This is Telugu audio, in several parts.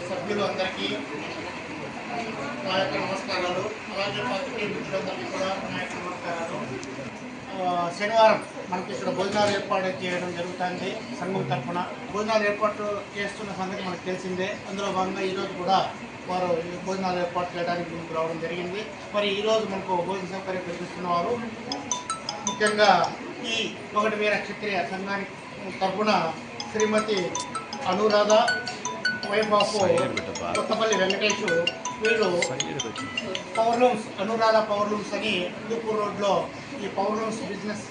సభ్యులు అందరికీ నా యొక్క నమస్కారాలు. అలాగే పార్టీ మిత్రులందరికీ కూడా నా యొక్క నమస్కారాలు. శనివారం మనకి ఇక్కడ భోజనాలు ఏర్పాటు చేయడం జరుగుతుంది. సంఘం తరఫున భోజనాలు ఏర్పాటు చేస్తున్న సంగతి మనకు తెలిసిందే. అందులో భాగంగా ఈరోజు కూడా వారు భోజనాలు ఏర్పాటు చేయడానికి ముందుకు రావడం జరిగింది. మరి ఈరోజు మనకు భోజన సౌకర్యం కల్పిస్తున్న వారు ముఖ్యంగా ఈ ఒకటి వీర క్షత్రియ సంఘానికి తరఫున శ్రీమతి అనురాధ వైబాపు కొత్తపల్లి వెంకటేష్, వీళ్ళు పవర్లూమ్స్ అనురాధ పవర్లూమ్స్ అని హిందూపూర్ రోడ్లో ఈ పవర్లూమ్స్ బిజినెస్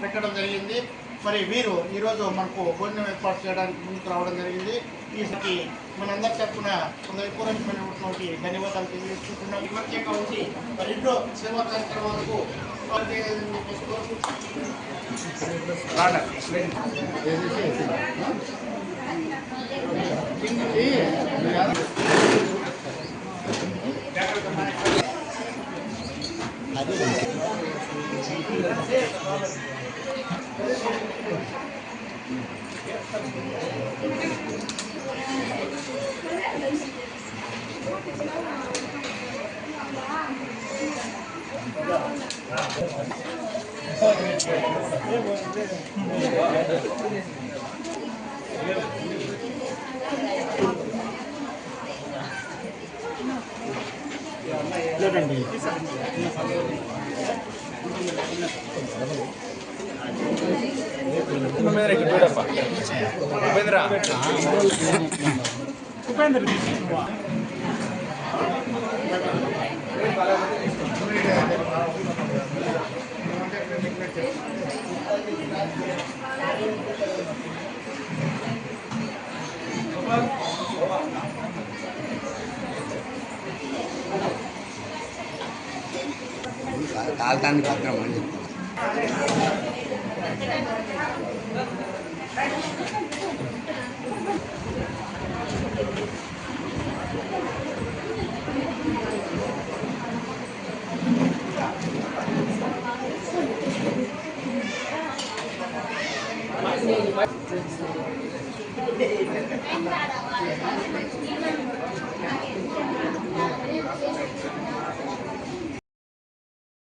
పెట్టడం జరిగింది. మరి వీరు ఈరోజు మనకు భోజనం ఏర్పాటు చేయడానికి ముందుకు రావడం జరిగింది. వీరికి మనందరి తరఫున హృదయపూర్వకమైనటువంటి ధన్యవాదాలు తెలియజేసుకుంటున్నాం. ప్రత్యేకంగా ఉంచి మరి ఇంట్లో సేవా కార్యక్రమాలకు ఉపేంద్ర కాల్తాన్ని పత్రం అని చెప్తాను.